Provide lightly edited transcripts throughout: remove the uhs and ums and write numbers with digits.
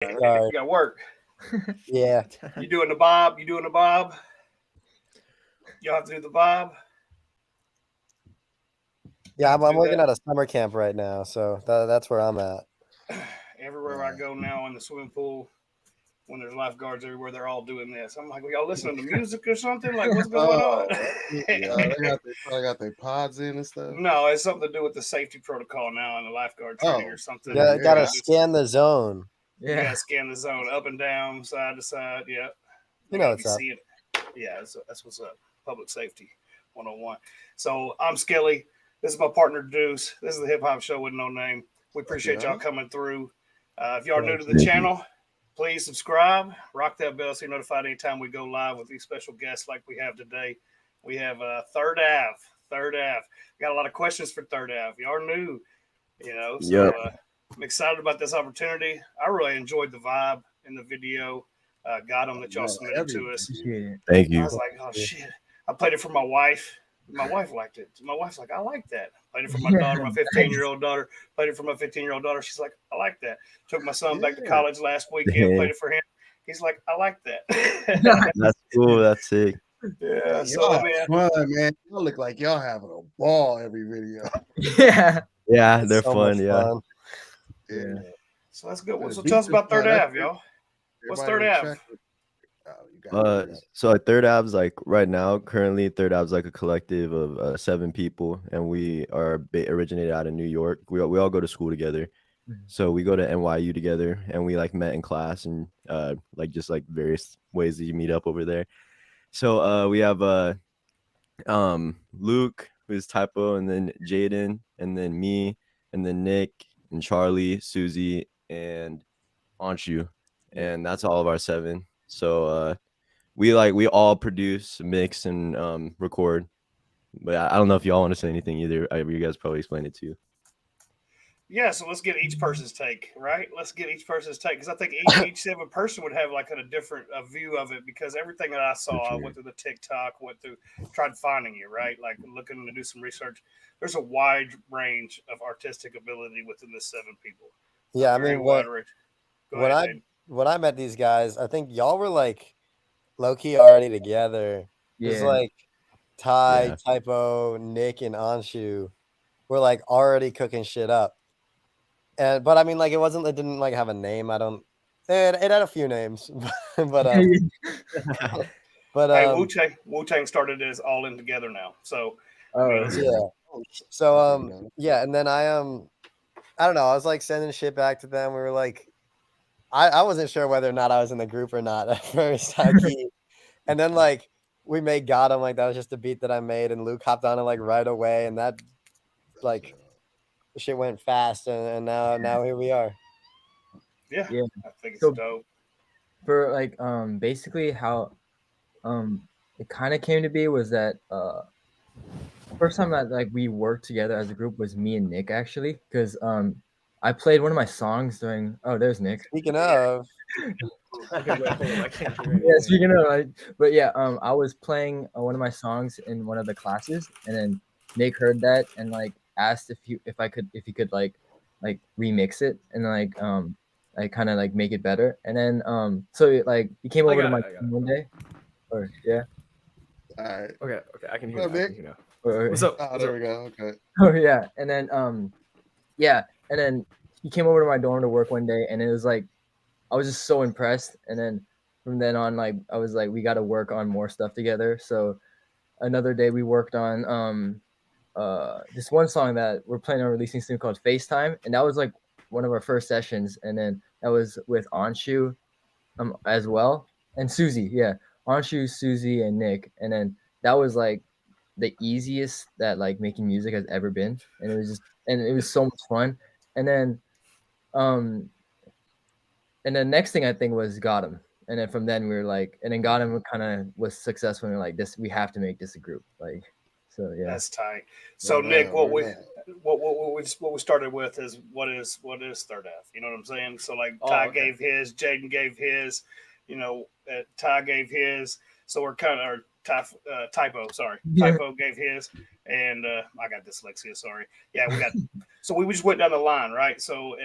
Sorry. You got work. Yeah. You doing the bob? You doing the bob? Y'all have to do the bob. Yeah, I'm Do working that. at a summer camp right now, so that's where I'm at. Everywhere I go now in the swimming pool, when there's lifeguards everywhere, they're all doing this. I'm like, well, y'all listening to music or something? Like, what's going on? They probably got their pods in and stuff. No, it's something to do with the safety protocol now and the lifeguard training or something. Yeah, gotta scan the zone. You gotta scan the zone up and down, side to side. Yeah, you know what's up. Yeah, that's what's up. Public safety 101. So I'm Skelly. This is my partner Deuce. This is the Hip Hop Show with No Name. We appreciate y'all coming through. If y'all are new to the channel, please subscribe, rock that bell so you're notified anytime we go live with these special guests like we have today. We have Third Ave. We got a lot of questions for Third Ave. Y'all are new, so I'm excited about this opportunity. I really enjoyed the vibe in the video. Got them that y'all submitted to us. Thank you. I was like, oh shit. I played it for my wife. My wife liked it. My wife's like, I like that. Played it for my daughter, my 15-year-old daughter. Played it for my 15-year-old daughter. She's like, I like that. Took my son back to college last weekend. Played it for him. He's like, I like that. That's cool. That's sick. Yeah. So fun, man. Y'all look like y'all having a ball every video. Yeah, they're so fun. Yeah. Yeah. So that's good. So tell us about Third Ave, y'all. What's Third Ave? So Third Ave's like right now, currently Third Ave's like a collective of 7 people, and we are originated out of New York. We all go to school together, so we go to NYU together, and we like met in class and like just like various ways that you meet up over there. So we have Luke, who's Typeoh, and then Jaden, and then me, and then Nick and Charlie, Suzie, and Anshoo, and that's all of our 7. So we all produce, mix, and record. But I don't know if y'all want to say anything either. You guys probably explained it too. Yeah, so let's get each person's take, right? Let's get each person's take, because I think each 7 person would have like a different view of it, because everything that I saw, I went through the TikTok, tried finding you, right? Like looking to do some research. There's a wide range of artistic ability within the 7 people. Yeah, I mean, when I met these guys, I think y'all were like low-key already together. It's like Typeoh, Nick, and Anshoo were like already cooking shit up. But I mean, like it didn't like have a name. It had a few names, but hey, Wu-Tang started as All In Together now. So yeah, and then I don't know, I was like sending shit back to them. We were like, I wasn't sure whether or not I was in the group or not at first. And then like we made Got 'Em, like that was just a beat that I made, and Luke hopped on it like right away, and that like shit went fast, and now here we are. Yeah. I think it's dope. For like basically how it kind of came to be was that first time that like we worked together as a group was me and Nick, actually, because I played one of my songs during there's Nick. Speaking of speaking of, but yeah, I was playing one of my songs in one of the classes, and then Nick heard that and like asked if he could like remix it and like kind of like make it better, and then so like he came over to my one day, or all right, okay, I can hear you. What's up? There we go. Okay. Oh yeah, and then and then he came over to my dorm to work one day, and it was like I was just so impressed, and then from then on, like I was like, we got to work on more stuff together. So another day we worked on this one song that we're planning on releasing soon called FaceTime, and that was like one of our first sessions, and then that was with Anshoo as well, and Suzie. Yeah, Anshoo, Suzie, and Nick, and then that was like the easiest that like making music has ever been, and it was so much fun. And then next thing I think was Got 'Em, and then from then we were like, and then Got 'Em kind of was successful, and we were like, we have to make this a group, like. So yeah, that's tight. So Nick, what we started with is what is Third Ave? You know what I'm saying? So like Ty gave his, Jaden gave his, Ty gave his. So we're kind of Typeoh, sorry. Typeoh gave his, and I got dyslexia, sorry. Yeah, we got. So we just went down the line, right? So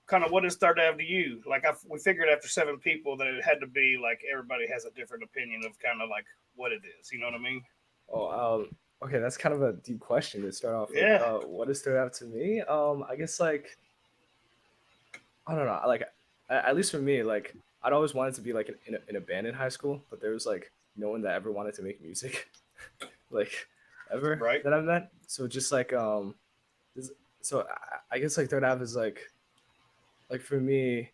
kind of what is Third Ave to you? Like we figured after 7 people that it had to be like everybody has a different opinion of kind of like what it is. You know what I mean? Oh, okay, that's kind of a deep question to start off with. Yeah. What is Third Ave to me? I guess like I don't know. Like at least for me, like I'd always wanted to be like in a band in high school, but there was like no one that ever wanted to make music, like ever Right. that I've met. So just like so I guess like Third Ave is like for me,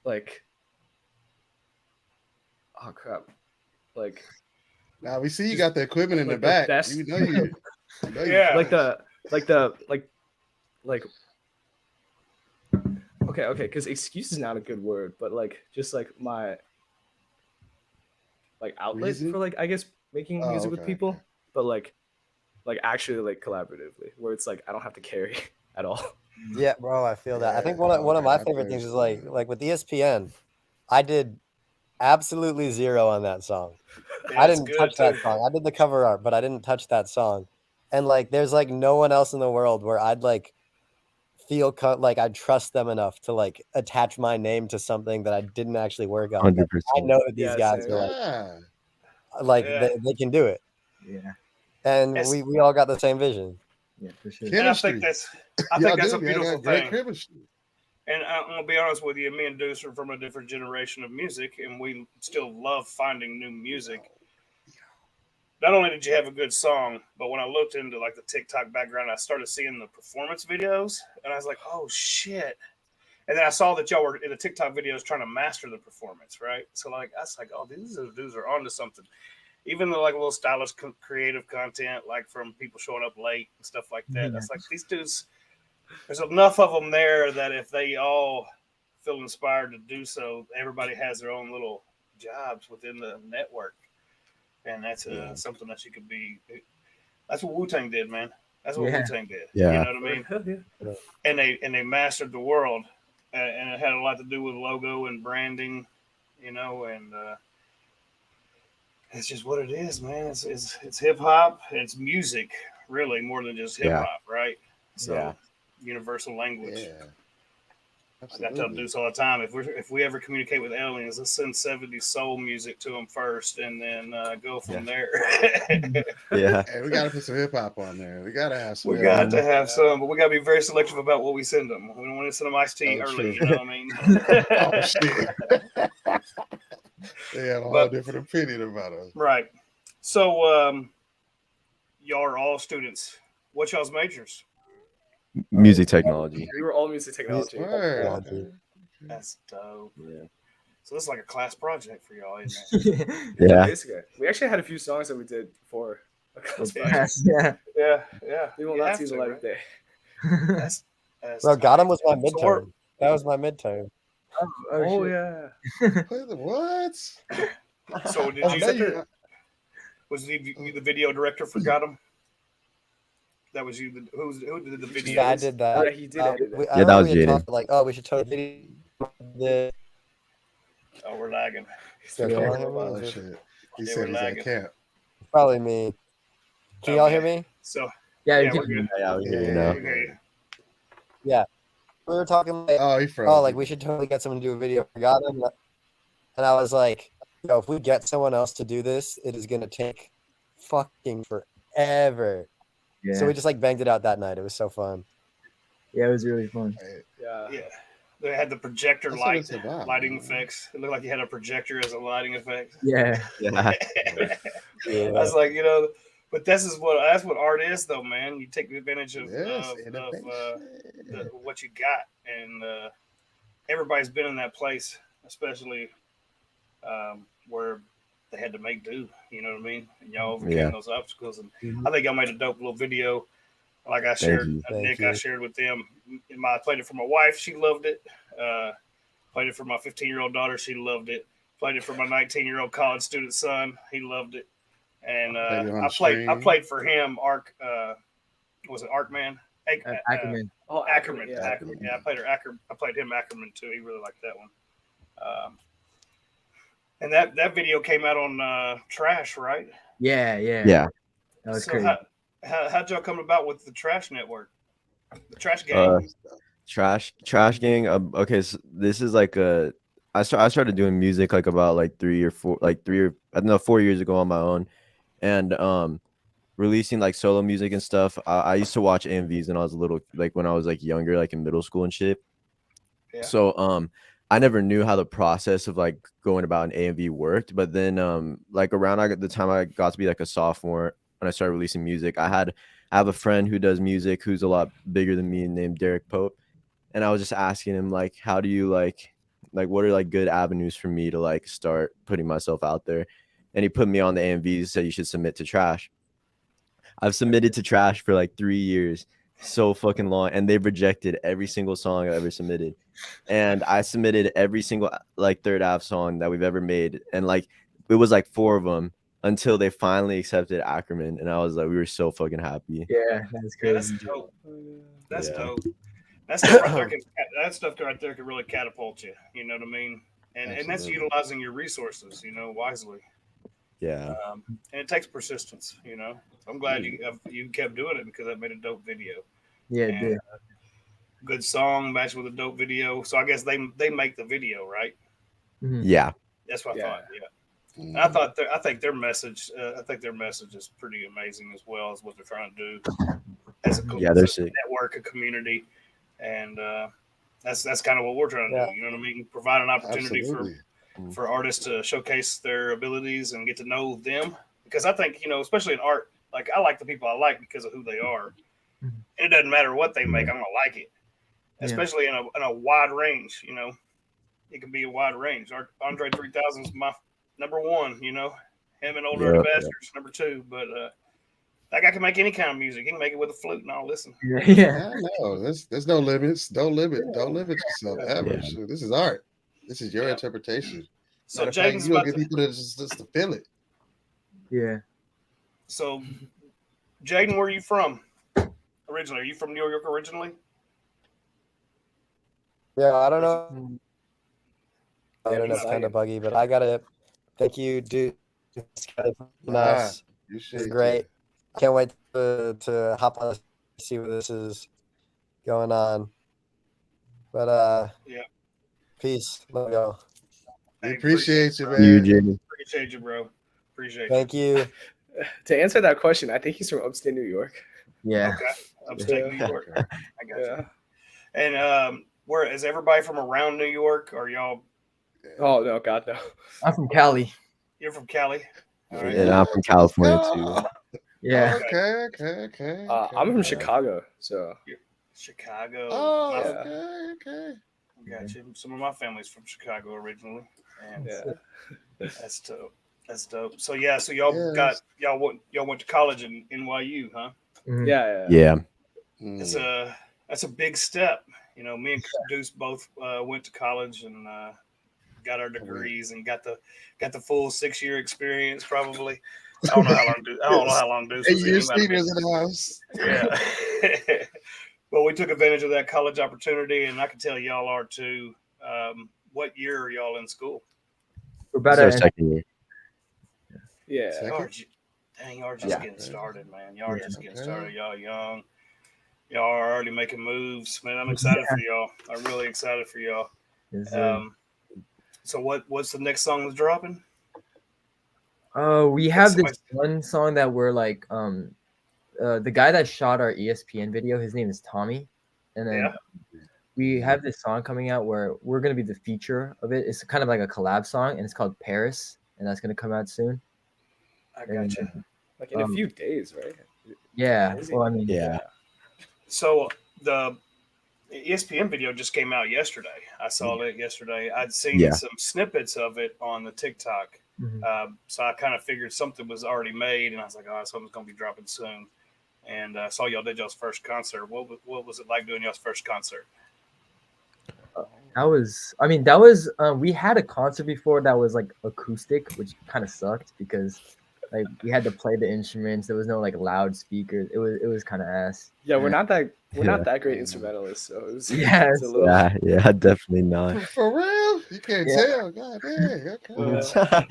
like oh crap, like Now we see you got the equipment in the back. best. You know you. Yeah. like okay, because excuse is not a good word, but like just like my like outlet Reason? for like I guess making Oh, music with okay, people, okay. but like actually like collaboratively, where it's like I don't have to carry at all. Yeah, bro, I feel that. I think Yeah, one of my okay, I favorite things is understand. like with ESPN, I did absolutely zero on that song. Yeah, I it's didn't good touch that too. song. I did the cover art, but I didn't touch that song. And like, there's like no one else in the world where I'd like feel like I'd trust them enough to like attach my name to something that I didn't actually work on. But I 100%. know that these Yeah, guys same. are Yeah. like Yeah. they can do it, Yeah, and It's- we all got the same vision. yeah, for sure. And I Chemistry. think that's Y'all a do. Y'all beautiful got great thing. chemistry. And I'm gonna be honest with you, me and Deuce are from a different generation of music, and we still love finding new music. Not only did you have a good song, but when I looked into like the TikTok background, I started seeing the performance videos, and I was like, "Oh shit!" And then I saw that y'all were in the TikTok videos trying to master the performance, right? So like, I was like, "Oh, these dudes are onto something." Even the like little stylish, creative content, like from people showing up late and stuff like that. Yeah. That's like these dudes. There's enough of them there that if they all feel inspired to do so, everybody has their own little jobs within the network, and that's something that you could be. That's what Wu-Tang did, man. That's what Yeah. Wu-Tang did. Yeah. You know what I mean? Yeah. And they mastered the world, and it had a lot to do with logo and branding, you know, and it's just what it is, man. It's hip hop. It's music, really, more than just hip hop, right? So Yeah. universal language. Yeah. Like I tell Deuce all the time, if we ever communicate with aliens, let's send 70s soul music to them first, and then go from there. Yeah. Hey, we gotta put some hip hop on there. We gotta have some. We hip-hop. got to have some, but we got to be very selective about what we send them. We don't want to send them iced tea Oh, early. true. You know what I mean? Oh shit. They have a whole different opinion about us. Right. So, y'all are all students. What's y'all's majors? Music technology. We were all music technology. Word. Technology. That's dope. Yeah. So this is like a class project for y'all, isn't it? Yeah. Basically, we actually had a few songs that we did before a class Yeah. project. Yeah. Yeah. We will You not have see the to, light right? of day. That's Bro, got him was my So we're- midterm. That was my midterm. Oh shit. yeah. What? So did Oh, you now you- was the video director for Got 'em? That was you. Who did the video? Yeah, I did that. Yeah, he did edit it. I Yeah, that remember was we had Jaden. talked, like, oh, we should totally the Oh, we're lagging. Yeah, Yeah. can y'all hear me? Oh Is it- shit. He Yeah, said we're he's at lagging. camp. Probably me. Can y'all Okay. hear me? So Yeah, yeah, you we're can. good. Yeah, we hear you Yeah. now. We hear you. We were talking like, Oh, he froze. oh, like we should totally get someone to do a video for God. And I was like, yo, if we get someone else to do this, it is gonna take fucking forever. Yeah. So we just like banged it out that night. It was so fun. Yeah, it was really fun. Yeah. Yeah. They had the projector That's what it's lighting about, man. effects. It looked like you had a projector as a lighting effect. Yeah. Yeah. I was like, you know, but that's what art is, though, man. You take advantage of, Yes, what you got, and everybody's been in that place, especially where they had to make do. You know what I mean? And y'all overcame those obstacles, and I think y'all made a dope little video. Like I shared, you. Nick, I shared with them. I played it for my wife; she loved it. Played it for my 15-year-old daughter; she loved it. Played it for my 19-year-old college student son; he loved it. And I played for him. Was it Arkman? Ackerman. Oh, Ackerman. Yeah. Ackerman. Yeah, I played him Ackerman too. He really liked that one. And that video came out on Trash, right? Yeah. Yeah. That was So crazy. how'd y'all come about with the Trash Network? The Trash Gang. Trash gang. Okay, so this is like I started doing music like about like 4 years ago on my own, and releasing like solo music and stuff. I used to watch AMVs when I was when I was like younger, like in middle school and shit. Yeah. So I never knew how the process of like going about an AMV worked, but then like around the time I got to be like a sophomore when I started releasing music, I have a friend who does music who's a lot bigger than me named Derek Pope, and I was just asking him like, how do you like what are like good avenues for me to like start putting myself out there? And he put me on the AMVs, said you should submit to Trash. I've submitted to Trash for like 3 years, so fucking long, and they've rejected every single song I ever submitted. And I submitted every single like third Ave song that we've ever made, and like it was like 4 of them until they finally accepted Ackerman, and I was like, we were so fucking happy. Yeah, that's Yeah, that's crazy. dope. That's Yeah. dope. That stuff right there can really catapult you. You know what I mean? And that's Absolutely. utilizing your resources, wisely. Yeah. And it takes persistence. I'm glad you kept doing it because that made a dope video. Yeah, And, dude. good song matched with a dope video. So I guess they make the video, right? Mhm. Yeah. That's what I Yeah. thought. Yeah. And I think their message is pretty amazing as well as what they're trying to do as a Yeah, they're sick. network, a community, and that's kind of what we're trying to Yeah. do. You know what I mean? Provide an opportunity Absolutely. for artists to showcase their abilities and get to know them. Because I think especially in art, like I like the people I like because of who they are, and it doesn't matter what they make, I'm gonna like it. Yeah. Especially in a wide range. It can be a wide range. Andre 3000 is my number one. Him and Old Dirty Bastards number 2. But that guy can make any kind of music. He can make it with a flute, and I'll listen. Yeah. Yeah, no, there's no limits. Don't limit yourself ever. Yeah. Shoot, this is art. This is your Yeah. interpretation. So Matter of fact, Jaden's you don't about get to, people to just to feel it. Yeah. So Jaden, where are you from originally? Are you from New York originally? Yeah, I don't know. Yeah, Internet's he's kind of lagging. buggy, but I got it. Thank you, Deuce and Skelly, for us. Appreciate It's you. great. Can't wait to hop on and see where this is going on. But Yeah. peace. Love y'all. We Hey, appreciate you, bro. man. You, Jaden. Appreciate you, bro. Appreciate you. Thank you. To answer that question, I think he's from upstate New York. Yeah. Okay. Upstate New Yeah. York. Okay. I got you. Yeah. And where is everybody from around New York? Or y'all? Oh no, God no. I'm from Cali. You're from Cali. All right. And I'm from California too. Oh, Yeah. Okay. I'm from Chicago, so Chicago. Oh, Yeah. okay. I got you. Some of my family's from Chicago originally, and yeah. that's dope. That's dope. So yeah, so y'all Yes. went to college in NYU, huh? Mhm. Yeah. Yeah. That's a big step. Me and Deuce both went to college and got our degrees and got the full 6-year experience. Probably, I don't know how long Deuce Hey, was your in. He might have been- seniors in the house. Yeah. But we took advantage of that college opportunity, and I can tell y'all are too. What year are y'all in school? We're It's about our to second year. Yeah. Second? Y'all are just Yeah. getting started, man. Y'all are Yeah. just getting Okay. started. Y'all young. Y'all are already making moves, man. I'm excited for y'all. I'm really excited for y'all. Yes, sir. So what's the next song that's dropping? We have this somebody- one song that we're like, the guy that shot our ESPN video, his name is Tommy, and then Yeah. we have this song coming out where we're gonna be the feature of it. It's kind of like a collab song, and it's called Paris, and that's gonna come out soon. I got you. Like in a few days, right? Yeah. Is it? Well, I mean, Yeah. So the ESPN video just came out yesterday. I saw it yesterday. I'd seen Yeah. some snippets of it on the TikTok. Mhm. So I kind of figured something was already made, and I was like, "Oh, something's gonna be dropping soon." And I saw y'all did y'all's first concert. What was it like doing y'all's first concert? that was. We had a concert before that was like acoustic, which kind of sucked because like we had to play the instruments. There was no like loudspeakers. It was kind of ass. Yeah, we're not that Yeah. great instrumentalists, so it was Yeah, it's a little Yeah, definitely not. For real? You can't Yeah. tell. God dang. Okay.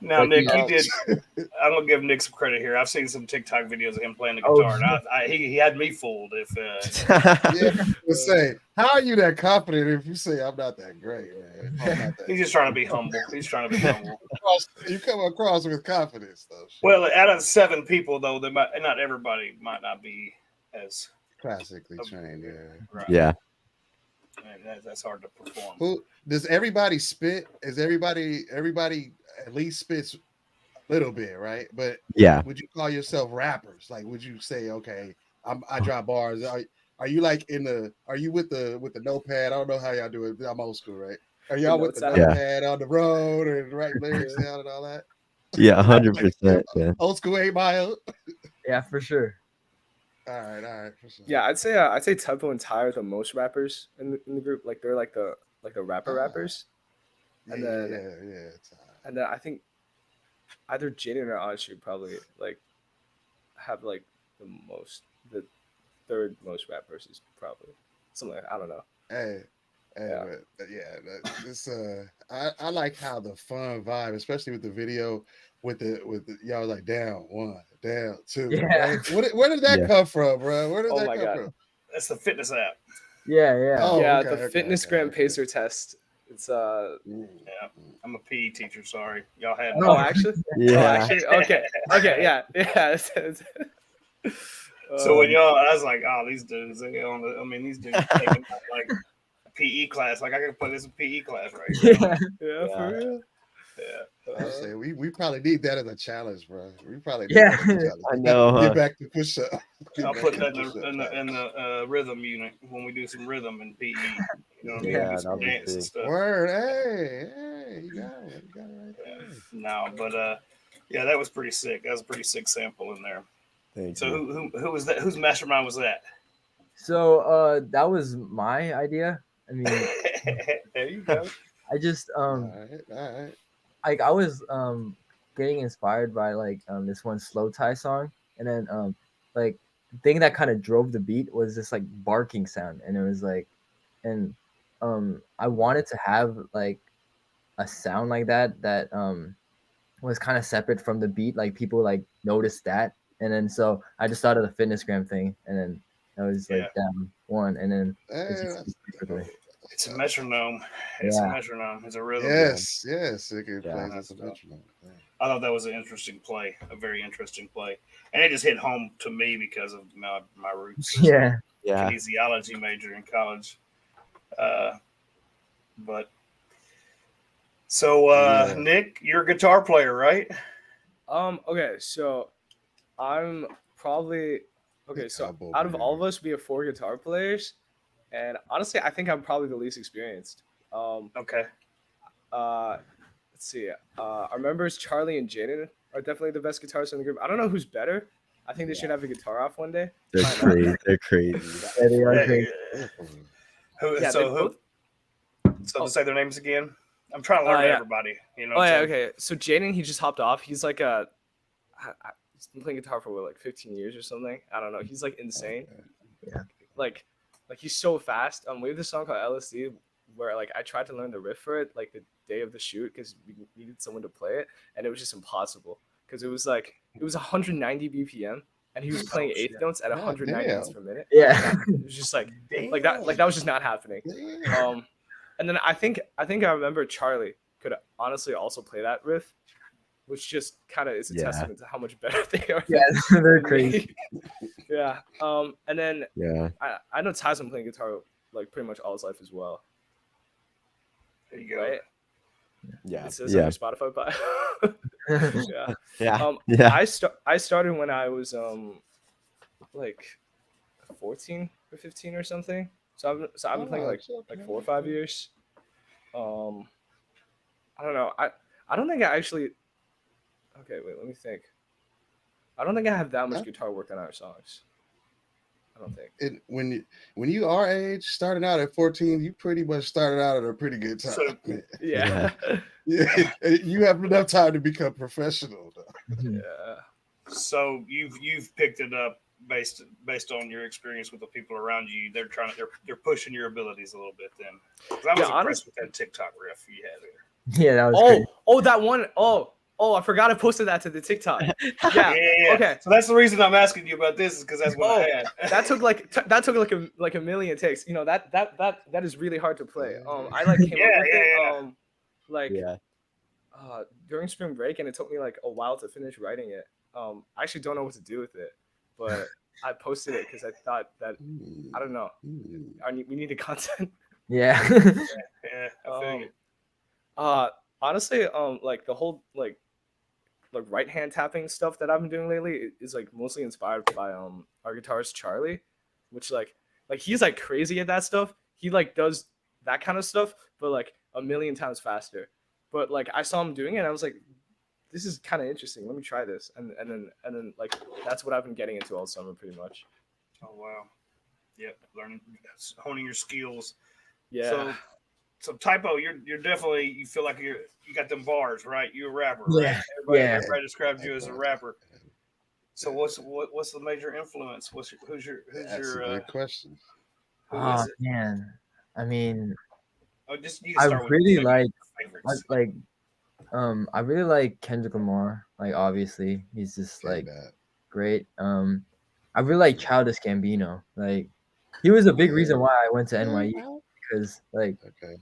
Now, Like, Nick, you you did. I'm gonna give Nick some credit here. I've seen some TikTok videos of him playing the Oh, guitar, and he had me fooled. If Yeah, to say, how are you that confident if you say I'm not that great, man? I'm not that he's just trying to be humble. He's trying to be humble. you come across with confidence, though. Well, out of 7 people, though, not everybody might not be as Classically trained, yeah. right. Yeah. And that's hard to perform. Who does everybody spit? Is everybody at least spits a little bit, right? But Yeah. would you call yourself rappers? Like, would you say, okay, I drop bars? Are you like are you with the notepad? I don't know how y'all do it. I'm old school, right? Are y'all with the notepad on the road and write lyrics down and all that? Yeah, 100%. Yeah. Old school 8 Mile. Yeah, for sure. All right, for sure. Yeah, I'd say Typeoh and Ty are the most rappers in the group. Like they're like the rappers. And then I think either Jaden or Anshoo probably like have like the third most rappers is probably something like, I don't know. Hey, this I like how the fun vibe, especially with the video, with the y'all like down 1, down 2. Yeah. Right? Where did that come from, bro? Where did that come from? That's the fitness app. Yeah. Oh, yeah, okay, the Fitness Gram Pacer test. It's Yeah, I'm a PE teacher. Sorry, y'all had. Oh, actually. Yeah. Oh, actually. Okay. Yeah. So when y'all, I was like, oh, these dudes. These dudes taking like a PE class. Like I could put this in PE class right now. Yeah, for real. Yeah. I say we probably need that as a challenge, bro. We probably need Yeah. that as a challenge. I know, Get huh? back to push up. I'll put that in the rhythm unit when we do some rhythm in PE. You know what I mean? Yeah, Do some that'll be dance and sick. stuff. Word, hey, you got it right there. No, but yeah, that was pretty sick. That was a pretty sick sample in there. Thank So you. who was that? Whose mastermind was that? So that was my idea. I mean, There you go. I just All right. like I was getting inspired by like this one slow tie song, and then like the thing that kind of drove the beat was this like barking sound, and it was like, and I wanted to have like a sound like that was kind of separate from the beat, like people like noticed that, and then so I just thought of the Fitness Gram thing, and then that was like down 1, and then It's a metronome. It's a metronome. It's a rhythm. Yes, it can play as a metronome. Yeah. I thought that was an interesting play, a very interesting play, and it just hit home to me because of my roots. Yeah. Kinesiology major in college, but so Nick, you're a guitar player, right? Okay, so I'm probably so out of all of us, we have 4 guitar players, and honestly, I think I'm probably the least experienced. Okay. Let's see. Our members Charlie and Jaden are definitely the best guitarists in the group. I don't know who's better. I think they should have a guitar off one day. They're crazy. They're crazy. Yeah, they are crazy. So to say their names again. I'm trying to learn everybody. You know. Okay. So Jaden, he just hopped off. He's like he's been playing guitar for like 15 years or something. I don't know. He's like insane. Yeah. Like he's so fast. We have this song called LSD where like I tried to learn the riff for it like the day of the shoot because we needed someone to play it, and it was just impossible because it was 190 BPM and he was playing eighth notes at 190 notes per minute. Yeah. It was just like that was just not happening. And then I think I remember Charlie could honestly also play that riff, which just kind of is a testament to how much better they are. Yeah, they're crazy. Yeah. And then I know Ty's been playing guitar like pretty much all his life as well. There you go. Right? Yeah. It says on your Spotify bio. I started when I was like 14 or 15 or something. So I've been playing like 4 or 5 years. I don't know. I don't think I actually. Okay, wait. Let me think. I don't think I have that much guitar work on our songs. I don't think. When you our age, starting out at 14, you pretty much started out at a pretty good time. So, yeah. You have enough time to become professional, though. Yeah. So you've picked it up based on your experience with the people around you. They're pushing your abilities a little bit then. 'Cause I was impressed with that TikTok riff you had there. Yeah, that was crazy. That one. Oh, I forgot I posted that to the TikTok. Yeah. Okay. So that's the reason I'm asking you about this, is because that's what I had. That took like a million takes. You know, that is really hard to play. I like came up with it during spring break, and it took me like a while to finish writing it. I actually don't know what to do with it, but I posted it because I thought that I don't know. We needed content. Yeah. Yeah. I feel you. Honestly, like the whole like right hand tapping stuff that I've been doing lately is like mostly inspired by our guitarist Charlie, which like he's like crazy at that stuff. He like does that kind of stuff, but like a million times faster. But like I saw him doing it, and I was like, this is kind of interesting. Let me try this, and then like that's what I've been getting into all summer pretty much. Oh wow. Yep, learning, honing your skills. Yeah. So Typeoh, you're definitely, you feel like you got them bars, right? You're a rapper, Yeah. right? Yeah. Everybody describes you as a rapper. So what's the major influence? Who's your That's a good question. Oh is it? man, I mean, Oh, just you can I start really with like favorites. I really like Kendrick Lamar. Like obviously, he's just like great. I really like Childish Gambino. Like he was a big reason why I went to NYU, because like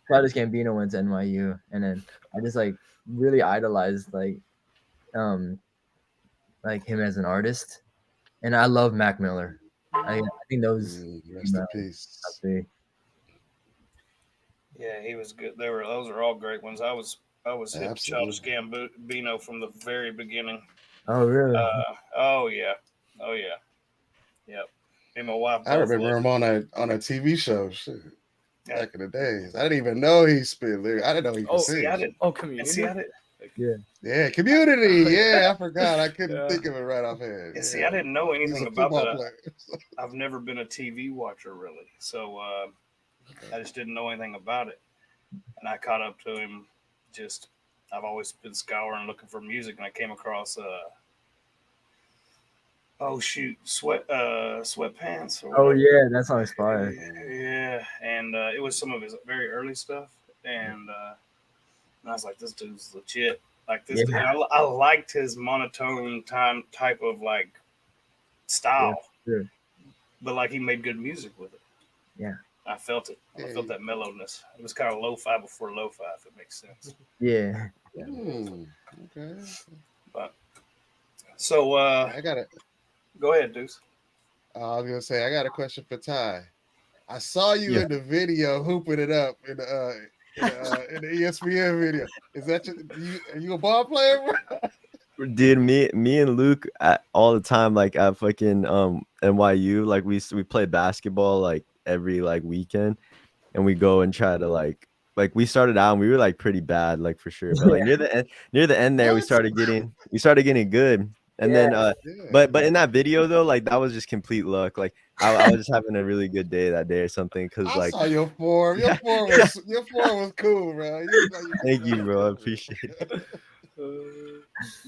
Childish Gambino went to NYU, and then I just like really idolized like him as an artist, and I love Mac Miller. I think those rest in peace. Yeah, he was good. Those are all great ones. I was hip Childish Gambino from the very beginning. Oh really? Oh yeah. Yep. And my wife. I remember him on a TV show. Shit. Back in the days, I didn't even know he spit lyrics. I didn't know he could sing. Community. Yeah, Community. Yeah, I forgot. I couldn't think of it right offhand. And see, I didn't know anything about that. I've never been a TV watcher really, so I just didn't know anything about it. And I caught up to him. I've always been scouring looking for music, and I came across Sweatpants. Oh yeah, that song's fire. Yeah, and it was some of his very early stuff, and I was like, this dude's legit. Like this, dude, I liked his monotone type of like style, but like he made good music with it. Yeah, I felt it. I felt that mellowness. It was kind of lo-fi before lo-fi, if it makes sense. Yeah. Okay. But so I got it. Go ahead, Deuce. I was gonna say I got a question for Ty. I saw you in the video hooping it up in the ESPN video. Is that are you a ball player? Dude, me and Luke all the time, like at fucking NYU, like we play basketball like every like weekend, and we go and try to like we started out and we were like pretty bad, like for sure, but like near the end there we started getting good. And then but in that video though, like that was just complete luck. Like I was just having a really good day that day or something, because like I saw your form. Your form was cool, bro. Thank you, bro. I appreciate it.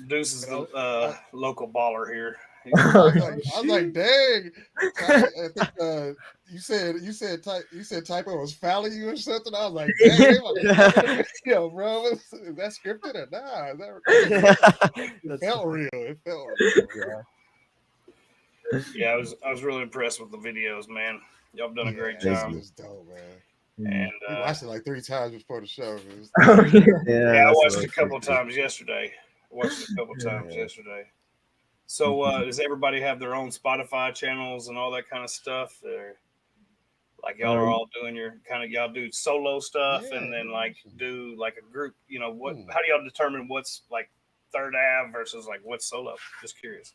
Deuce is the local baller here. I was like, dang. I think you said Typeoh was fouling you or something. I was like, dang, yo, bro, is that scripted or nah? It felt real. It felt real. Yeah, I was really impressed with the videos, man. Y'all have done a great job. It was dope, man. And we watched it like 3 times before the show. I watched it a couple of times yesterday. So does everybody have their own Spotify channels and all that kind of stuff? Or like y'all are all doing y'all do solo stuff and then like do like a group, you know, how do y'all determine what's like third Ave versus like what's solo? Just curious.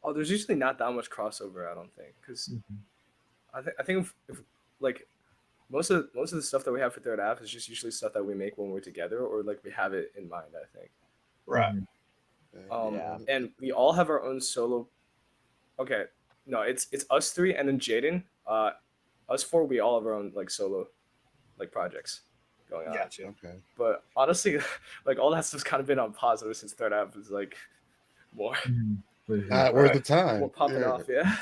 Oh, there's usually not that much crossover, I don't think, because I think if like most of the stuff that we have for third Ave is just usually stuff that we make when we're together, or like we have it in mind, I think. Right. And we all have our own solo. Okay, no, it's us 3 and then Jaden. Us 4, we all have our own like solo like projects going on. Gotcha. Okay. But honestly, like all that stuff's kind of been on pause ever since third Ave is like more. Not worth the time. More popping off, yeah.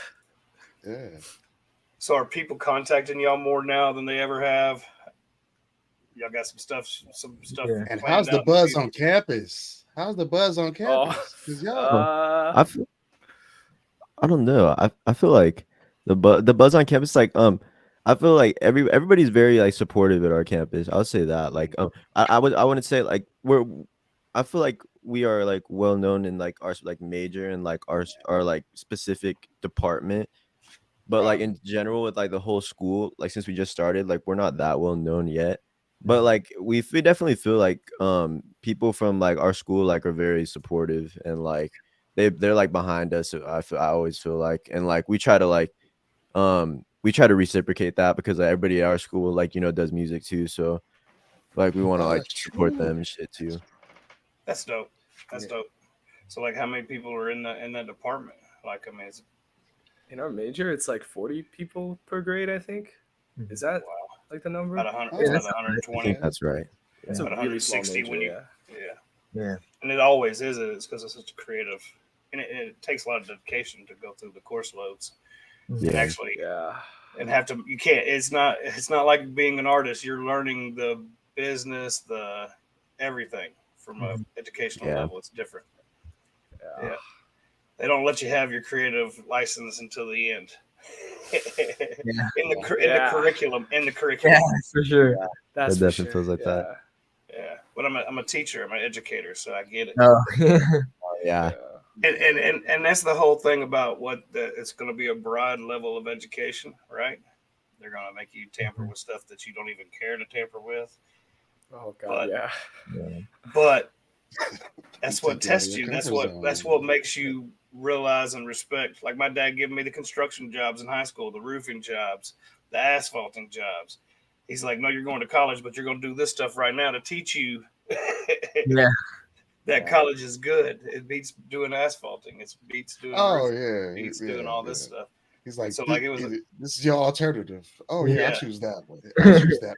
So are people contacting y'all more now than they ever have? Y'all got some stuff. Yeah. And planned how's the out in buzz future? on campus? How's the buzz on campus? 'Cause y'all, I feel, I don't know. I feel like the buzz on campus, like I feel like everybody's very like supportive at our campus. I'll say that. Like I wouldn't say like I feel like we are like well known in like our like major and like our like specific department. But like in general with like the whole school, like since we just started, like we're not that well known yet. But like we definitely feel like people from like our school like are very supportive and like they're like behind us. I always feel like, and like we try to reciprocate that because like, everybody at our school like does music too. So like we want to like that's support true. them and shit too. That's dope. That's dope. So like, how many people are in that department? Like, I mean, in our major, it's like 40 people per grade, I think. Is that like the number? about 100, Oh, it's that's about I 120. think that's right. It's About a really small 160 major, when you, yeah. Yeah. and it always is. It's because it's such a creative, and it takes a lot of dedication to go through the course loads. And Yeah. actually, Yeah. and have to. You can't. It's not like being an artist. You're learning the business, the everything from a educational Yeah. level. It's different. Yeah. They don't let you have your creative license until the end. in the curriculum. Yeah, for sure. That's It for definitely sure. feels like that. Yeah, but I'm a teacher. I'm an educator, so I get it. Oh. Yeah. And that's the whole thing about it's going to be a broad level of education, right? They're going to make you tamper with stuff that you don't even care to tamper with. Oh God, yeah. But that's what Take you out of tests your you. comfort That's zone. what makes you realize and respect. Like my dad giving me the construction jobs in high school, the roofing jobs, the asphalting jobs. He's like, no, you're going to college, but you're going to do this stuff right now to teach you Yeah. that college is good. It beats doing asphalting. It beats doing roofing. It beats doing all this stuff. He's like, So this, like it was this is your alternative. Oh yeah, Yeah. I'll choose that one. I'll choose that.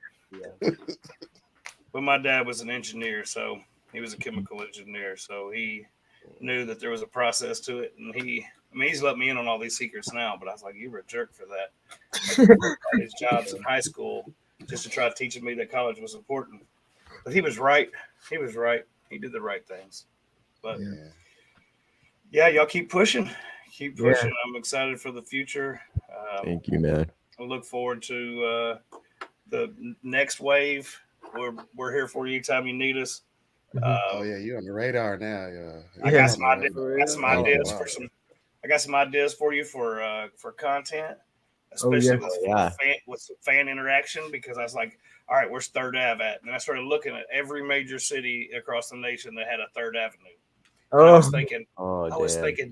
But my dad was an engineer, so he was a chemical engineer, so he knew that there was a process to it, and he's let me in on all these secrets now, but I was like, you were a jerk for that. Like, all these jobs in high school just to try teaching me that college was important. But he was right. He was right. He did the right things. But yeah, y'all keep pushing. Keep pushing. I'm excited for the future. Thank you, man. I look forward to the next wave. We're here for you anytime you need us. Oh yeah, you're on the radar now. I got some ideas. I got some ideas for you for content, especially with fan interaction. Because I was like, all right, where's Third Ave at? And I started looking at every major city across the nation that had a Third Avenue. And I was thinking,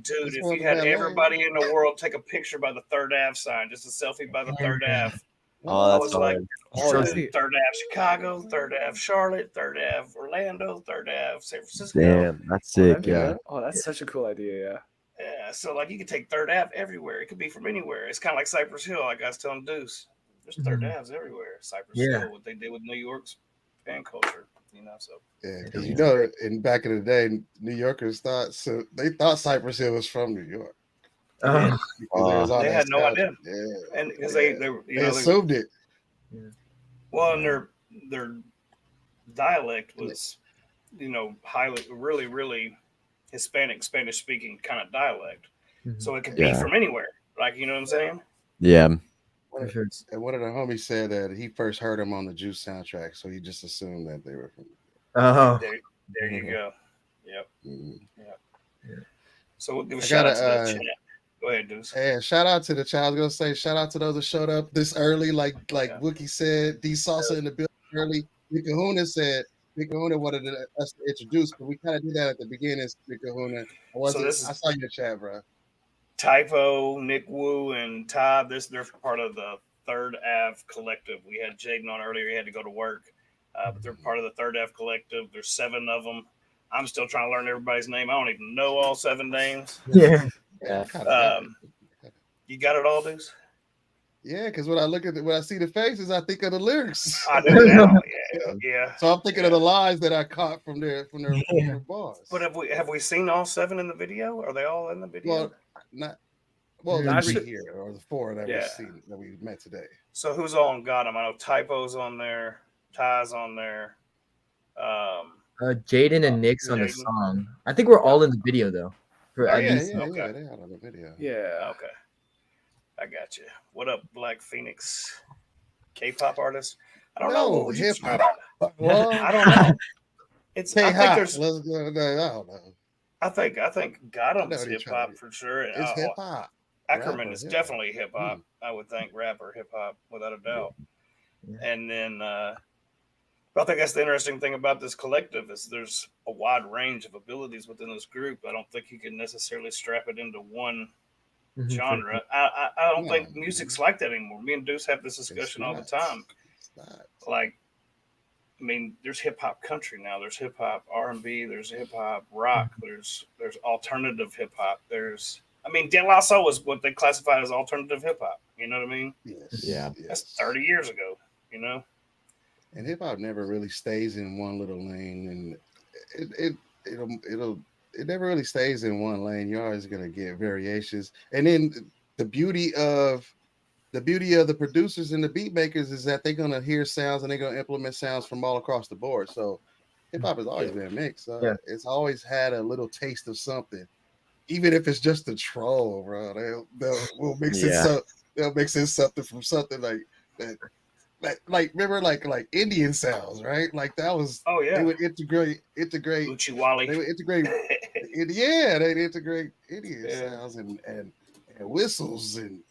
dude, if you had everybody in the world take a picture by the Third Ave sign, just a selfie by the Third Ave. I was like, Third Ave Chicago, Third Ave Charlotte, Third Ave Orlando, Third Ave San Francisco. Damn, that's sick. Yeah. Oh, that's such a cool idea. Yeah. Yeah. So like you could take Third Ave everywhere. It could be from anywhere. It's kind of like Cypress Hill. Like I was telling Deuce, there's Third Aves everywhere. Cypress Hill, what they did with New York's fan culture. So yeah, because in back in the day, New Yorkers thought Cypress Hill was from New York. They had no idea, and because they assumed it. Yeah. Well, and their dialect was, really Hispanic, Spanish speaking kind of dialect, so it could be from anywhere. Like, you know what I'm saying? Yeah. And one of the homies said that he first heard them on the Juice soundtrack, so he just assumed that they were from. There you go. Yep. Yep. Yeah. So we'll give a shout out to the chat. Go ahead, Deuce. Hey, shout out to the chat. I was gonna say shout out to those that showed up this early, like Wookie said. D Salsa in the building early. Nick Kahuna said Nick Kahuna wanted us to introduce, but we kind of did that at the beginning. Nick Kahuna. I saw you in the chat, bro. Typeoh, Nick Wu, and Todd. They're part of the Third Ave Collective. We had Jaden on earlier. He had to go to work, but they're part of the Third Ave Collective. There's 7 of them. I'm still trying to learn everybody's name. I don't even know all 7 names. Yeah. You got it all, Deuce? Yeah, because when I see the faces, I think of the lyrics. I do now. Yeah. So I'm thinking of the lines that I caught from their bars. But have we seen all 7 in the video? Are they all in the video? The 3 here, or the 4 that we met today. So who's all got them? I know Typo's on there. Ty's on there. Jaden and Nick's on the Jaden. song. I think we're all in the video though. For at least yeah, Okay. they out on the video. Yeah. Okay. I got you. What up, Black Phoenix? K-pop artist? I don't know. What would you hip describe hop. it? Well, I don't know. It's. I think there's. Let's go. I don't know. I think Gotham's what hip you're hop trying to- for sure. It's hip hop. Ackerman Rapper, is hip-hop. definitely hip hop. I would think rapper hip hop without a doubt. Yeah. And then but I think that's the interesting thing about this collective is there's a wide range of abilities within this group. I don't think you can necessarily strap it into one genre. I don't think music's like that anymore. Me and Deuce have this discussion all the time. Like, I mean, there's hip hop country now. There's hip hop R&B. There's hip hop rock. There's alternative hip hop. I mean, De La Soul is what they classified as alternative hip hop. You know what I mean? Yes. Yeah. That's 30 years ago. You know. And hip hop never really stays in one little lane, and it never really stays in one lane. You're always gonna get variations, and then the beauty of the producers and the beat makers is that they're gonna hear sounds and they're gonna implement sounds from all across the board. So hip hop has always been mixed. It's always had a little taste of something, even if it's just a troll, bro. They'll mix in they'll mix in something from something like that. Like remember like Indian sounds, right? Like that was they would integrate Uchiwali. They would integrate they'd integrate Indian sounds and whistles and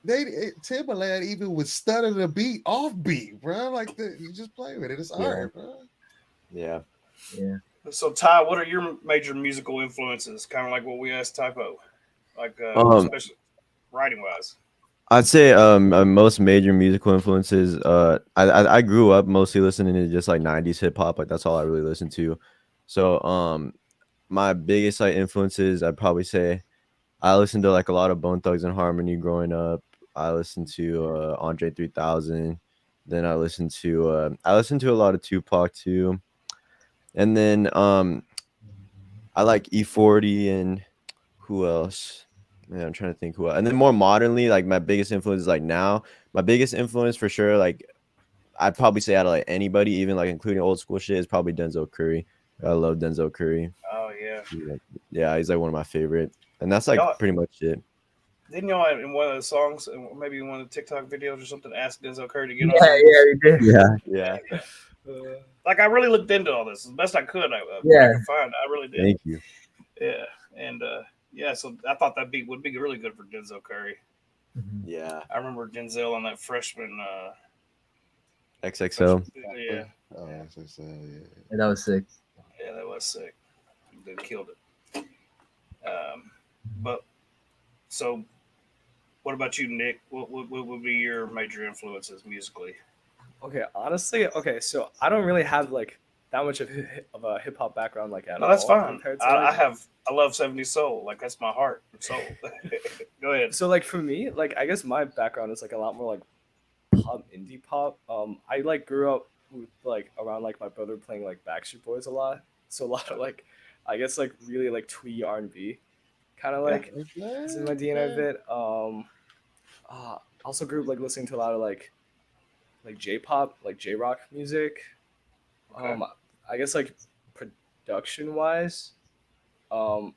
Timbaland even would stutter the beat off beat, bro. Like you just play with it. It's art, bro. Yeah. So Ty, what are your major musical influences? Kind of like what we asked Typeoh, like especially writing wise. I'd say most major musical influences. I grew up mostly listening to just like 90s hip hop. Like that's all I really listened to. So my biggest like influences, I'd probably say I listened to like a lot of Bone Thugs and Harmony growing up. I listened to Andre 3000. Then I listened to a lot of Tupac too. And then I like E40 and who else? Man, I'm trying to think who else. And then more modernly, like my biggest influence is like now. My biggest influence for sure, like I'd probably say out of like anybody, even like including old school shit, is probably Denzel Curry. I love Denzel Curry. Oh yeah. Yeah, he's like one of my favorite. And that's like pretty much it. Didn't y'all in one of the songs, maybe in one of the TikTok videos or something, ask Denzel Curry to get on? Yeah, we did. Yeah. Like I really looked into all this as best I could. I could find. I really did. Thank you. Yeah, and so I thought that beat would be really good for Denzel Curry. Yeah. I remember Denzel on that freshman. XXL. Yeah. Oh, XXL. Yeah. And that was sick. Yeah, that was sick. They killed it. But so, what about you, Nick? What would be your major influences musically? Okay, honestly, so I don't really have like that much of a hip hop background like at No, that's all fine. compared to, I love 70s soul. Like that's my heart and soul. Go ahead. So like for me, like I guess my background is like a lot more like pop, indie pop. I like grew up with like around like my brother playing like Backstreet Boys a lot. So a lot of like I guess like really like twee R&B kind of like it's in my DNA a bit. Also grew up like listening to a lot of like J-pop, like J-rock music. Okay. I guess like production wise, I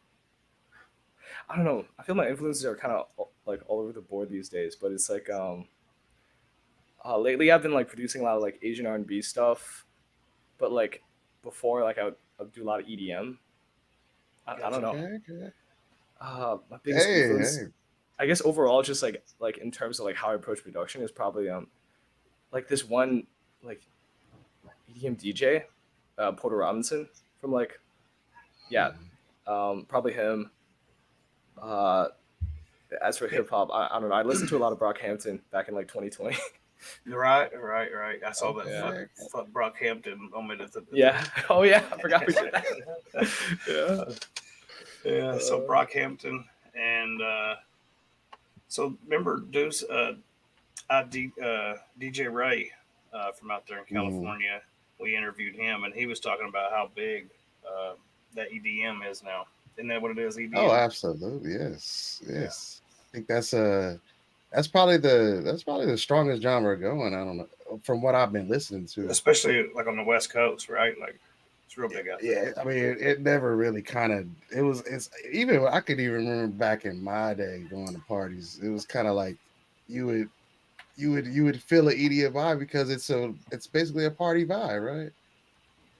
don't know. I feel my influences are kind of like all over the board these days, but it's like lately I've been like producing a lot of like Asian R&B stuff, but like before like I would do a lot of EDM. I don't know. Okay. My biggest influence, I guess overall, just like in terms of like how I approach production is probably like this one like EDM DJ, Porter Robinson from like probably him. As for hip hop, I don't know. I listened to a lot of Brockhampton back in like 2020. Right. I saw that. Fuck Brockhampton moment at the. Yeah. Oh yeah. I forgot we did that. Yeah. So Brockhampton and so remember Deuce, DJ Ray from out there in California. We interviewed him and he was talking about how big that EDM is now. Isn't that what it is? EDM. Oh, absolutely. Yes. I think that's probably the strongest genre going. I don't know. from what I've been listening to, especially like on the West Coast, right? Like it's real big out there. Yeah, I mean, it never really kind of. It's even I could even remember back in my day going to parties. It was kind of like you would feel an EDM vibe because it's basically a party vibe, right?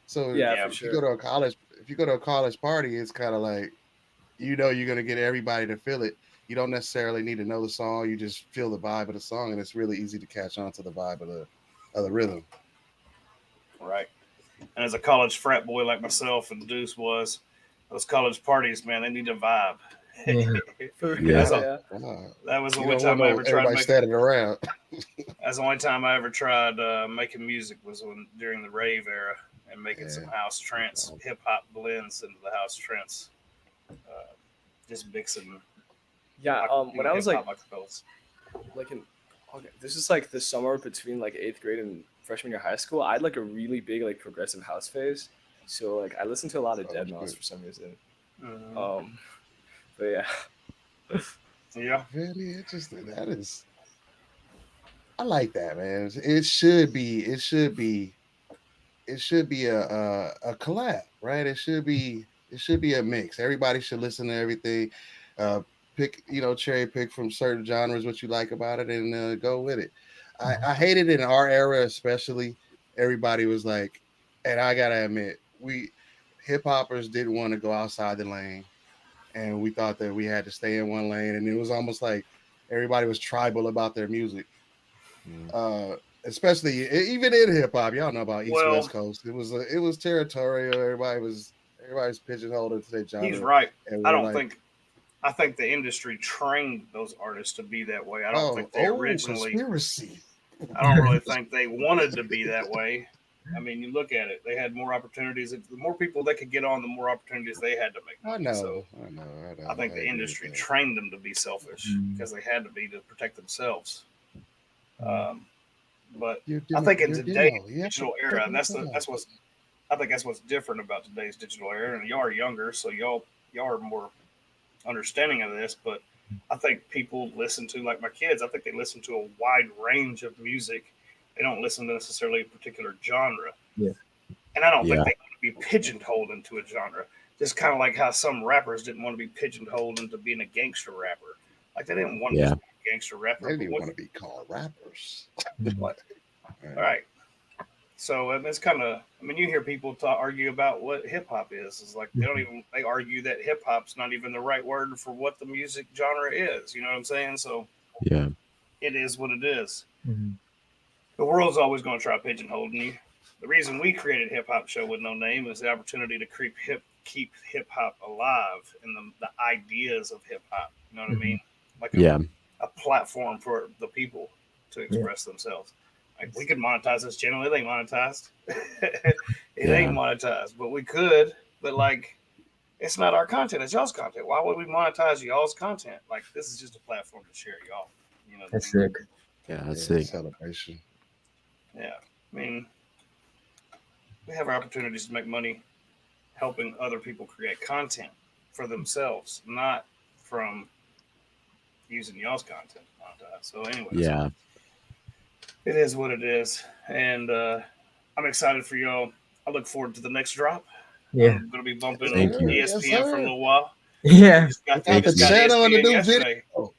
So Yeah, Yeah. for if sure. you go to a college party, it's kind of like you're gonna get everybody to feel it. You don't necessarily need to know the song. You just feel the vibe of the song, and it's really easy to catch on to the vibe of the rhythm. Right. And as a college frat boy like myself and Deuce was, those college parties, man, they need a vibe. Yeah. For real, Yeah. That's yeah. that was the You only don't want time I ever tried everybody making. standing around. That's the only time I ever tried making music was during the rave era and making Yeah. some house trance, hip hop blends into the house trance. Just mixing. Yeah, when I was hip-hop like acapellas. in okay, this is like the summer between like 8th grade and freshman year of high school. I had like a really big like progressive house phase. So like I listened to a lot of Oh, Dead shit. Mouse for some reason. Mhm. But yeah. Yeah. Very interesting. That is, I like that, man. It should be a collab, right? It should be a mix. Everybody should listen to everything. Uh, pick, cherry pick from certain genres what you like about it, and go with it. I hated it in our era, especially. Everybody was like, and I gotta admit, we hip hoppers didn't want to go outside the lane, and we thought that we had to stay in one lane, and it was almost like everybody was tribal about their music. Mm. Especially even in hip hop, y'all know about East Well, West Coast. It was territorial. Everybody's pigeonholed into their he's genre, right. and I we're don't like, think. I think the industry trained those artists to be that way. I don't think they oh, originally. conspiracy. I don't really think they wanted to be that way. I mean, you look at it; they had more opportunities. The more people they could get on, the more opportunities they had to make I money. know, So I know, I know. I think the agree with industry that. trained them to be selfish because they had to be to protect themselves. Um, but Your I demo, think in your today's demo. You have to digital check era, and my demo. that's what's I think that's what's different about today's digital era. And y'all are younger, so y'all are more understanding of this. But I think people listen to like my kids. I think they listen to a wide range of music. They don't listen to necessarily a particular genre. Yeah. And I don't think Yeah. they want to be pigeonholed into a genre. Just kind of like how some rappers didn't want to be pigeonholed into being a gangster rapper. Like they didn't want to Yeah. be a gangster rapper. They But didn't what, want to be called rappers. what? All right. So it's kind of. I mean, you hear people argue about what hip hop is. It's like they don't even. They argue that hip hop's not even the right word for what the music genre is. You know what I'm saying? So Yeah. it is what it is. Mhm. The world's always going to try pigeonholing you. The reason we created Hip Hop Show with No Name is the opportunity to keep hip hop alive and the ideas of hip hop. You know what I mean? Like Yeah. a platform for the people to express themselves. Like we could monetize this channel. It ain't monetized. It ain't monetized, but we could. But like, it's not our content. It's y'all's content. Why would we monetize y'all's content? Like this is just a platform to share y'all. You know what That's I mean? sick. Yeah. That's Yeah, sick. celebration. Yeah. I mean, we have our opportunities to make money helping other people create content for themselves, not from using y'all's content to monetize. So, anyways, Yeah. it is what it is, and I'm excited for y'all. I look forward to the next drop. Yeah. I'm gonna be bumping Thank you. ESPN Yes, for a sir. little while. Yeah. Check We out the just got channel and the ESPN new yesterday. video.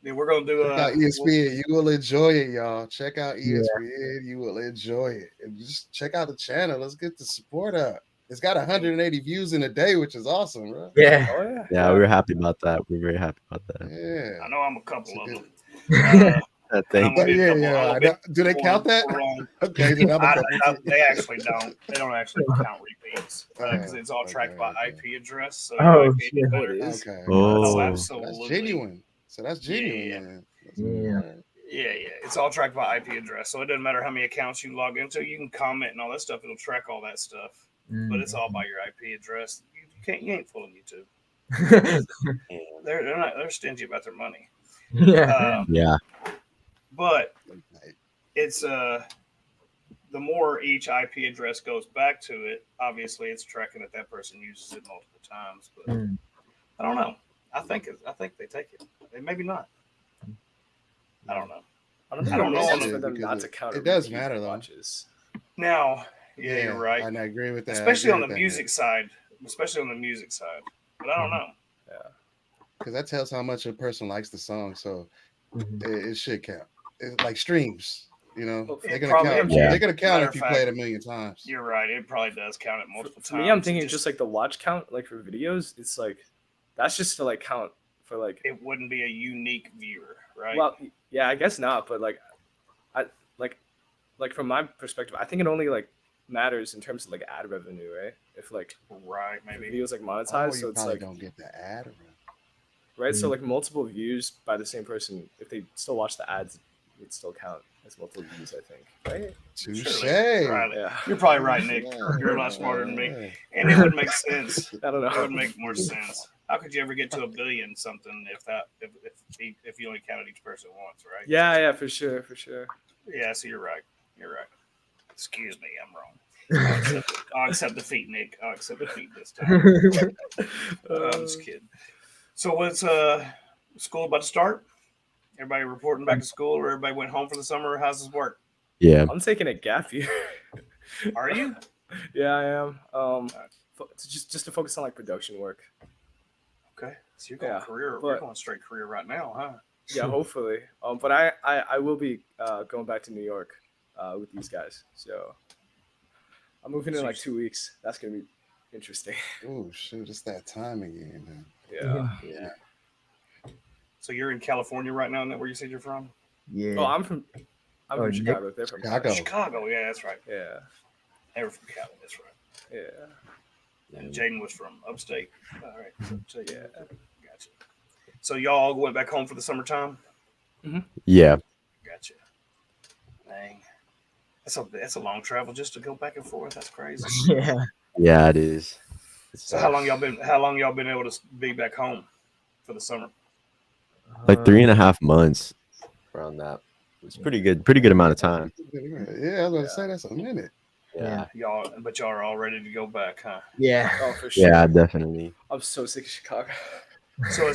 Yeah, we're gonna do Check out we'll- ESPN. You will enjoy it, y'all. Check out Yeah. ESPN. You will enjoy it. And just check out the channel. Let's get the support up. It's got 180 views in a day, which is awesome, bro. Yeah. Oh yeah. Yeah. We're happy about that. We're very happy about that. Yeah. I know I'm a couple It's a of good- them. And I'm Thank gonna you. be a couple. Yeah. I'm I gonna be know. Do they count that? for Okay, then I'm a couple. they actually don't. They don't actually count repeats because it's all tracked by Okay. IP address. So Oh, your IP shit. is Oh, better. it is. Okay. Oh, Oh. So absolutely. that's genuine. So that's genuine, Yeah. man. That's Yeah. all right. Yeah. It's all tracked by IP address. So it doesn't matter how many accounts you log into. You can comment and all that stuff. It'll track all that stuff. But it's all by your IP address. You ain't fooling YouTube. They're stingy about their money. Yeah. Yeah. But Okay. it's the more each IP address goes back to it, obviously it's tracking that person uses it multiple times. But I don't know. I think they take it. Maybe not. I don't know. I don't think I it don't know makes on sense the- for them because not to count. it does repeat matter, though. watches. Now, yeah, you're right. And I agree with that. Especially on the music side. Especially on the music side. But I don't know. Yeah. because that tells how much a person likes the song. So Mhm. it should count. It's like streams, Well, they're it gonna probably- count. Yeah. They're gonna count Matter if you of play it fact, a million times. You're right. It probably does count it multiple For times. me, I'm It thinking just like the watch count, like for videos, it's like that's just to like count for like. it wouldn't be a unique viewer, right? Well, yeah, I guess not, but like, I like from my perspective, I think it only like matters in terms of like ad revenue, right? If like right, the maybe. video's like Oh, monetized, you so it's probably like don't get the ad. Around. right, so like multiple views by the same person, if they still watch the ads, it would still count as multiple views, I think, right? Touche. Right. Yeah, You're probably right, Nick. You're a lot smarter than me. And it would make sense. I don't It would know. make more sense. How could you ever get to 1 billion something if you only counted each person once, right? Yeah, for sure. Yeah, so you're right. You're right. Excuse me, I'm wrong. I'll accept defeat, Nick. I'll accept defeat this time. I'm just kidding. So what's school about to start? Everybody reporting back to school, or everybody went home for the summer? How's this work? Yeah. I'm taking a gap year. Are you? Yeah, I am. Just to focus on like production work. Okay. So you're going Yeah, career. but- You're going straight career right now, huh? Yeah, hopefully. But I will be going back to New York with these guys. So I'm moving in like 2 weeks. That's gonna be interesting. Oh shoot, it's that time again, man. Yeah. Yeah. So you're in California right now, isn't that where you said you're from? Yeah. Oh, I'm from Nick? Chicago. They're from Chicago. Chicago. Yeah, that's right. Yeah. They were from Cali. That's right. Yeah. And Jaden was from upstate. All right. Upstate. Yeah. Gotcha. So y'all went back home for the summertime? Yeah. Gotcha. Dang. That's a long travel just to go back and forth. That's crazy. Yeah. Yeah, it is. So how long y'all been able to be back home for the summer? Like 3.5 months around that. It's pretty good amount of time. Yeah, I was gonna say that's a minute. Yeah. Y'all are all ready to go back, huh? Yeah. Oh, for sure. Yeah, definitely. I'm so sick of Chicago. So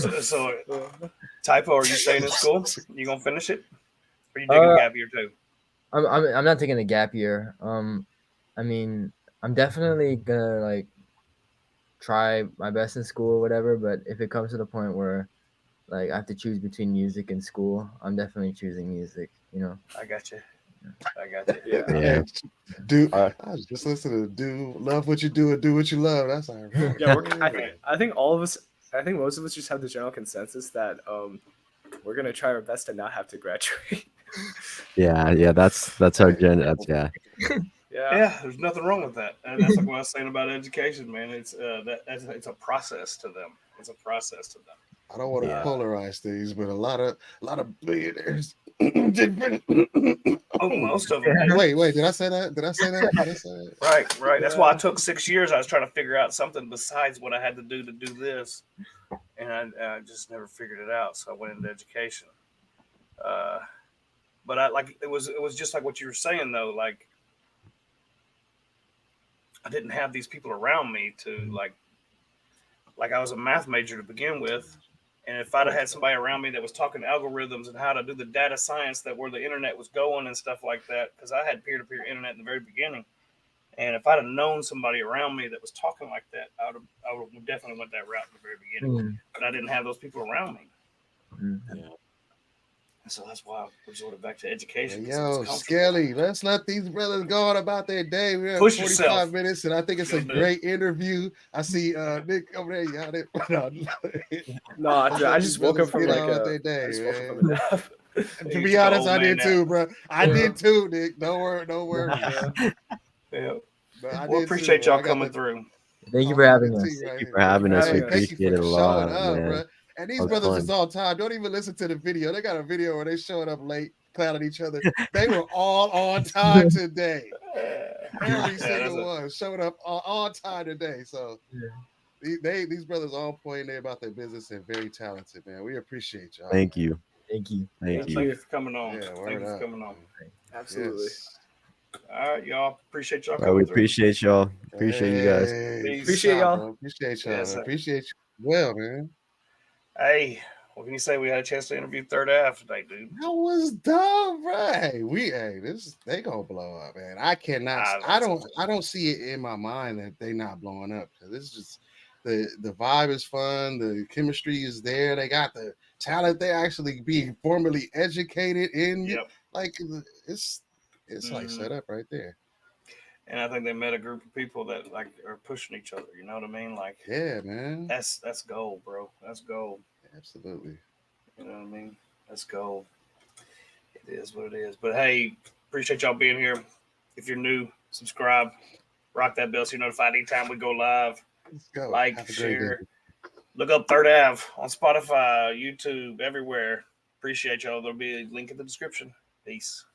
Typeoh, are you staying in school? You gonna finish it? Or you taking a gap year too? I'm not taking a gap year. I mean, I'm definitely gonna like try my best in school or whatever. But if it comes to the point where like I have to choose between music and school, I'm definitely choosing music. You know. I got you. Yeah. Yeah. Do Uh, I was just listening to do love what you do and do what you love. That's all right. Yeah, I think all of us. I think most of us just have the general consensus that we're gonna try our best to not have to graduate. Yeah. That's our gen. Yeah. Yeah, there's nothing wrong with that. And that's like what I was saying about education, man. It's it's a process to them. It's a process to them. I don't want to Yeah. polarize things, but a lot of billionaires. Oh, most of them. do. Wait, did I say that? Did I say that? Right. That's why I took 6 years. I was trying to figure out something besides what I had to do this, and I just never figured it out. So I went into education. But I like it was just like what you were saying though. Like I didn't have these people around me to like I was a math major to begin with. And if I'd have had somebody around me that was talking algorithms and how to do the data science that where the internet was going and stuff like that, because I had peer-to-peer internet in the very beginning. And if I'd have known somebody around me that was talking like that, I would have definitely went that route in the very beginning. But I didn't have those people around me. Yeah. And so that's why I resorted back to education. Yo, Skelly, let's let these brothers go on about their day. We're at Push 45 yourself. minutes, and I think it's a great interview. I see Nick over there. Y'all No, I just woke up from Get like on with a. their I just day, woke up man. from a nap. To be honest, I did too, bro. I did too, Nick. No word. Yeah. But I Well, did appreciate too, bro. y'all I got coming the- through. Thank you for having us. Thank you for having us. We Thank you appreciate it for a showing lot, up, man. bro. And these That was brothers fun. is on time. Don't even listen to the video. They got a video where they showing up late, clowning each other. They were all on time today. Every single one showed up on time today. So these brothers on point. They about their business and very talented, man. We appreciate y'all. Thank you. Thank you. Thank you for coming on. Yeah, Thank word you for up. coming on. Absolutely. Yes. All right, y'all. Appreciate y'all All right, coming we through. appreciate y'all. Appreciate you guys. Hey, Peace Appreciate stop, y'all. bro. Appreciate y'all. Yes, sir. Appreciate you. Well, man. Hey, What can you say? We had a chance to interview Third Ave today, dude. That was dumb, right? They gonna blow up, man. I cannot. I don't see it in my mind that they not blowing up because it's just the vibe is fun, the chemistry is there. They got the talent. They actually being formally educated in. Yep. Like it's like set up right there. And I think they met a group of people that like are pushing each other. You know what I mean? Like, yeah, man. That's gold, bro. That's gold. Absolutely. You know what I mean? That's gold. It is what it is. But hey, appreciate y'all being here. If you're new, subscribe, rock that bell so you're notified anytime we go live. Let's go. Like, share. Look up Third Ave on Spotify, YouTube, everywhere. Appreciate y'all. There'll be a link in the description. Peace.